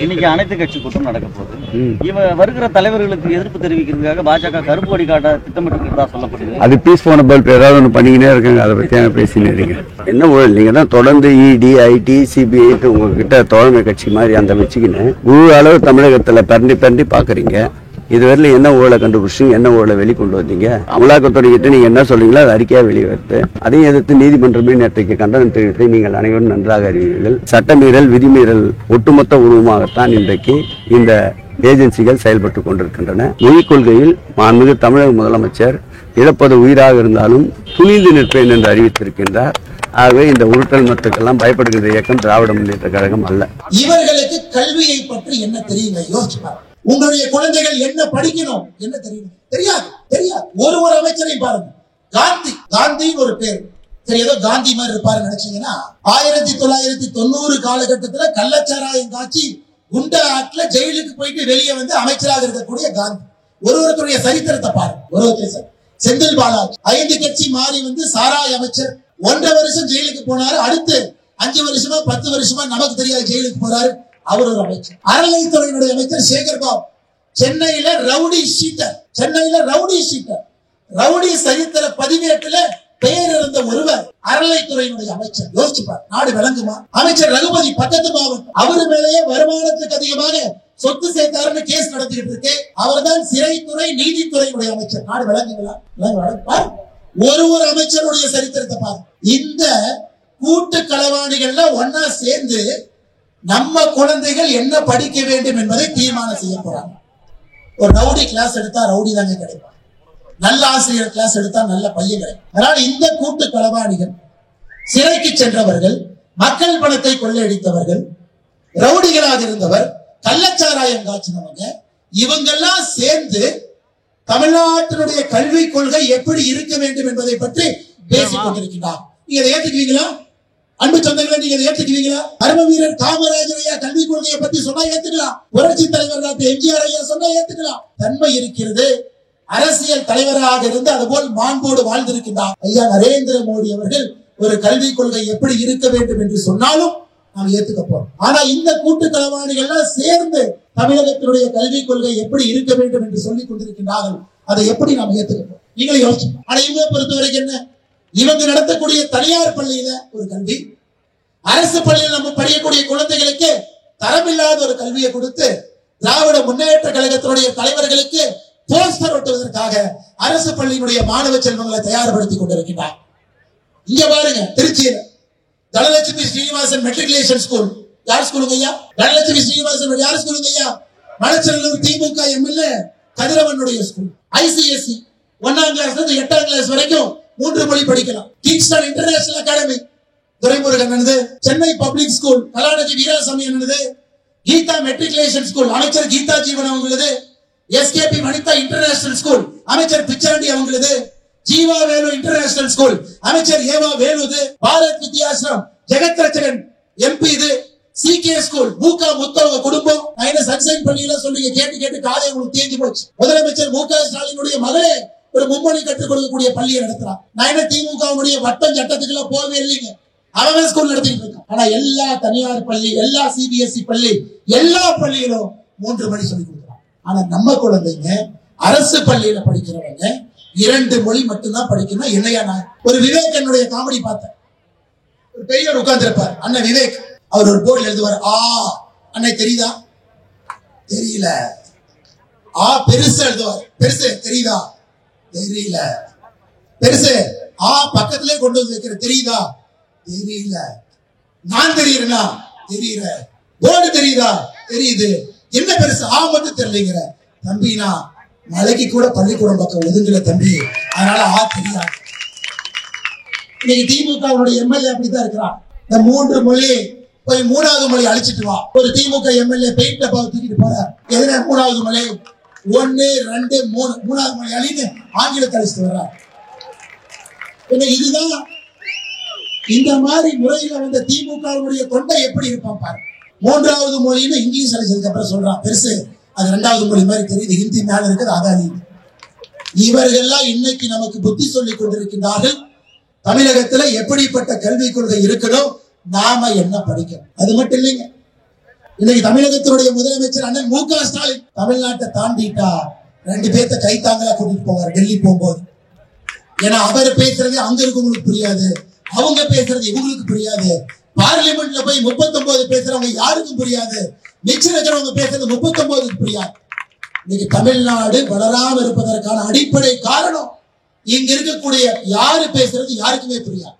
இன்னைக்கு அனைத்து கட்சி கூட்டம் நடக்க போகுது. வருகிற தலைவர்களுக்கு எதிர்ப்பு தெரிவிக்கிறதுக்காக பாஜக கருப்பு கொடி காட்ட திட்டமிட்டு சொல்லப்படுது. அது பீஸ் போன பல்ப் ஏதாவது ஒன்று பண்ணிக்கினே இருக்காங்க. அதை பற்றி பேசினே இருக்கீங்க. என்ன ஊழல்? நீங்க தான் தொடர்ந்து இடி, ஐடி, சிபிஐ உங்ககிட்ட தோழமை கட்சி மாதிரி அந்த வச்சுக்கின்னு முழு அளவு தமிழகத்துல பரண்டி பாக்குறீங்க. இதுவரையில என்ன ஊழலை கண்டுபிடிச்சிங்க, என்ன ஊழலை வெளிக்கொண்டு வந்தீங்க? அமலாக்கத்துறை கிட்ட நீங்க என்ன சொல்றீங்களோ அது அறிக்கையா வெளிவருது. அதையும் எதிர்த்து நீதிமன்றமே நேற்றைக்கு கண்டனம் தெரிவித்து நீங்கள் அனைவரும் நன்றாக அறிவீர்கள். சட்டமீறல், விதிமீறல் ஒட்டுமொத்த உருவமாகத்தான் இன்றைக்கு இந்த ஏஜென்சிகள் செயல்பட்டு கொண்டிருக்கின்றன. மொழிக் கொள்கையில் மாண்புமிகு தமிழக முதலமைச்சர் இழப்பது உயிராக இருந்தாலும் துணிந்து நிற்பேன் என்று அறிவித்திருக்கின்றார். ஆகவே இந்த உருட்டல் மத்துக்கெல்லாம் பயப்படுகின்ற இயக்கம் திராவிட முன்னேற்ற கழகம் அல்ல. இவர்களுக்கு கல்வியை பற்றி என்ன தெரியுங்க? யோசிச்சு பாருங்க. உங்களுடைய குழந்தைகள் என்ன படிக்கணும் என்ன தெரியும்? தெரியாது. ஒரு அமைச்சரை பாருங்க. காந்தின்னு ஒரு பேர். சரி, ஏதோ காந்தி மாதிரி இருப்பாரு நினைச்சீங்கன்னா 1990 காலகட்டத்தில் கள்ளச்சாராயம் காட்சி குண்டா ஆட்ல ஜெயிலுக்கு போயிட்டு வெளியே வந்து அமைச்சராக இருக்கக்கூடிய காந்தி. ஒருவருடைய சரித்திரத்தை பாருங்க. செந்தில் பாலாஜி 5 கட்சி மாறி வந்து சாராய அமைச்சர் 1.5 வருஷம் ஜெயிலுக்கு போனாரு. அடுத்து 5 வருஷமா 10 வருஷமா நமக்கு தெரியாது ஜெயிலுக்கு போறாரு. அவர் ஒரு அமைச்சர். அறநிலைத்துறையினுடைய அமைச்சர் சேகர் பாபு சென்னையில ரவுடி ஷீட்டர் ரவுடி சரித்திர பதிவேட்டுல பெயர் இருந்த ஒருவர் அறநிலைத்துறையினுடைய அமைச்சர். யோசிச்சுப்பார், நாடு விளங்குமா? அமைச்சர் ரகுபதி பக்கத்து மாவட்டம், அவரு மேலேயே வருமானத்துக்கு அதிகமாக சொத்து சேர்த்தாருன்னு கேஸ் நடத்திட்டு இருக்கு. அவர் தான் சிறைத்துறை நீதித்துறையினுடைய அமைச்சர். நாடு விளங்குங்களா? ஒரு அமைச்சருடைய சரித்திரத்தை பாரு. இந்த கூட்டு களவாணிகள்ல ஒன்னா சேர்ந்து நம்ம குழந்தைகள் என்ன படிக்க வேண்டும் என்பதை தீர்மானம் செய்ய போறாங்க. ஒரு ரவுடி கிளாஸ் எடுத்தா ரவுடி தாங்க கிடைப்பான். நல்ல ஆசிரியர் கிளாஸ் எடுத்தா நல்ல பையன் கிடைக்கும். அதனால் இந்த கூட்டு களவாணிகள், சிறைக்கு சென்றவர்கள், மக்கள் பணத்தை கொள்ளையடித்தவர்கள், ரவுடிகளாக இருந்தவர், கள்ளச்சாராயம் காய்ச்சினவங்க, இவங்கெல்லாம் சேர்ந்து தமிழ்நாட்டினுடைய கல்வி கொள்கை எப்படி இருக்க வேண்டும் என்பதை பற்றி பேசிக் கொண்டிருக்கிறார். நீங்க அதை ஏத்துக்குவீங்களா? அன்பு சொந்தங்களை நீங்க ஏற்றுக்குவீங்களா? கர்ம வீரர் காமராஜர் ஐயா கல்விக் கொள்கையை பத்தி சொன்னா ஏத்துக்கலாம். புரட்சி தலைவர் டாக்டர் எம்ஜிஆர் ஐயா சொன்னா ஏத்துக்கலாம். தன்மை இருக்கிறது. அரசியல் தலைவராக இருந்து அதுபோல் மாண்போடு வாழ்ந்திருக்கிறார் ஐயா நரேந்திர மோடி அவர்கள் ஒரு கல்விக் கொள்கை எப்படி இருக்க வேண்டும் என்று சொன்னாலும் நாம் ஏத்துக்க போறோம். ஆனா இந்த கூட்டு களவாணிகள்லாம் சேர்ந்து தமிழகத்தினுடைய கல்விக் கொள்கை எப்படி இருக்க வேண்டும் என்று சொல்லிக் கொண்டிருக்கிறார்கள். அதை எப்படி நாம் ஏத்துக்க போறோம்? நீங்களே யோசிச்சு. ஆனா இவங்க பொறுத்த வரைக்கும் என்ன? இவங்க நடத்தக்கூடிய தனியார் பள்ளியில ஒரு கல்வி, அரசு பள்ளியில் நம்ம படிக்கக்கூடிய குழந்தைகளுக்கு தரமில்லாத ஒரு கல்வியை கொடுத்து திராவிட முன்னேற்ற கழகத்தினுடைய தலைவர்களுக்கு போஸ்டர் ஒட்டுவதற்காக அரசு பள்ளியினுடைய மாணவ செல்வங்களை தயார்படுத்திக் கொண்டிருக்கிறார். இங்க பாருங்க, திருச்சியில தனலட்சுமி ஸ்ரீனிவாசன் மெட்ரிகுலேஷன் ஸ்கூல். யார் ஸ்கூலுங்க ஐயா? தனலட்சுமி ஸ்ரீனிவாசன் யார் ஸ்கூலுங்க ஐயா? மணச்சநல்லூர் திமுக எம்எல்ஏ கதிரவனுடைய ஸ்கூல். ஐசிஎஸ்சி 1ஆம் கிளாஸ்ல இருந்து 8ஆம் கிளாஸ் வரைக்கும் 3 மொழி படிக்கலாம். கிங்ஸ்டன் இன்டர்நேஷனல் அகாடமி துரைமுருகன் என்னது, சென்னை பப்ளிக் ஸ்கூல் கலாநிதி வீராசாமி என்னது, கீதா மெட்ரிகுலேஷன் ஸ்கூல் அமைச்சர் கீதா ஜீவன் அவங்களது, எஸ்கேபி வனிதா இன்டர்நேஷனல் ஸ்கூல் அமைச்சர் பிச்சாண்டி அவங்களது, ஜீவா வேலு இன்டர்நேஷனல் ஸ்கூல் அமைச்சர் ஏவா வேலுது, பாரத் வித்யாசிரம் ஜெகத் ரச்சகன் எம்பி இது, சிகே ஸ்கூல் மூகா முத்தவங்க குடும்பம். நான் என்ன சன்சைன் பள்ளியில சொல்லுங்க, கேட்டு காதை உங்களுக்கு தேங்கி போச்சு. முதலமைச்சர் மு க ஸ்டாலினுடைய மகளே ஒரு மும்மொழி கற்றுக் கொடுக்கக்கூடிய பள்ளியை நடத்துறான். நான் என்ன திமுகவுடைய வட்டம் சட்டத்துக்கு எல்லாம் போகவே இல்லைங்க. அவன் ஸ்கூல் நடத்திட்டு இருக்கான். ஆனா எல்லா தனியார் பள்ளி, எல்லா சிபிஎஸ்இ பள்ளி, எல்லா பள்ளியிலும் 3 மொழி சொல்லி கொடுக்குறான். ஆனா நம்ம குழந்தைங்க அரசு பள்ளியில படிக்கிறவங்க 2 மொழி மட்டும்தான் படிக்கணும். என்னையா நான் ஒரு விவேக் என்னுடைய காமெடி பார்த்தேன். ஒரு பெரியவர் உட்கார்ந்து இருப்பார், அண்ணன் விவேக். அவர் ஒரு போர்டில் எழுதுவார், ஆ அண்ணே தெரியுதா? தெரியல. ஆ பெருசு எழுதுவார், பெருசு தெரியுதா? தெரியல. பெருசு ஆ பக்கத்திலே கொண்டு வந்து வைக்கிற, தெரியுதா? தெரியல. நான் தெரியுறா? தெரியல. போர்டு தெரியுதா? தெரியுது. என்ன பெருசு? ஆ மட்டும் தெரியலங்கிற. தம்பி நான் மலைக்கு கூட பள்ளிக்கூடம் பக்கம் ஒதுங்கல தம்பி, அதனால ஆ தெரியாது. இன்னைக்கு திமுக எம்எல்ஏ அப்படித்தான் இருக்கிறான். இந்த 3 மொழி போய் 3வது மொழி அழிச்சிட்டு வா. ஒரு திமுக எம்எல்ஏ பெயிண்ட் டப்பாவை தூக்கிட்டு போறார். எதுனா 3வது மொழி 1 2 3 3வது மொழி அழின்னு ஆங்கிலத்தை அழிச்சிட்டு வர்றார். இதுதான் இந்த மாதிரி முறையில வந்த திமுகவுடைய தொண்டை எப்படி இருப்பான் பாரு. 3வது மொழின்னு இங்கிலீஷ் அழிச்சதுக்கு அப்புறம் சொல்றான் பெருசு, அது 2வது மொழி மாதிரி தெரியுது, ஹிந்தி மேல இருக்குது அதானி. இவர்கள்லாம் இன்னைக்கு நமக்கு புத்தி சொல்லிக் கொண்டிருக்கின்றார்கள். தமிழகத்துல எப்படிப்பட்ட கல்விக் கொள்கை இருக்கணும், நாம என்ன படிக்கணும். அது மட்டும் இல்லைங்க, இன்னைக்கு தமிழகத்தினுடைய முதலமைச்சர் அண்ணன் மு க ஸ்டாலின் தமிழ்நாட்டை தாண்டிட்டா 2 பேர்த்த கைத்தாங்களா கூட்டிட்டு போவார் டெல்லி போகும்போது. ஏன்னா அவர் பேசுறது அங்க இருக்கவங்களுக்கு புரியாது, அவங்க பேசுறது இவங்களுக்கு புரியாது. பார்லிமெண்ட்ல போய் 39 பேசுறவங்க யாருக்கும் புரியாது, மிச்சம் இருக்கிறவங்க பேசுறது 39க்கு புரியாது. இன்னைக்கு தமிழ்நாடு வளராம இருப்பதற்கான அடிப்படை காரணம் இங்க இருக்கக்கூடிய யாரு பேசுறது யாருக்குமே புரியாது.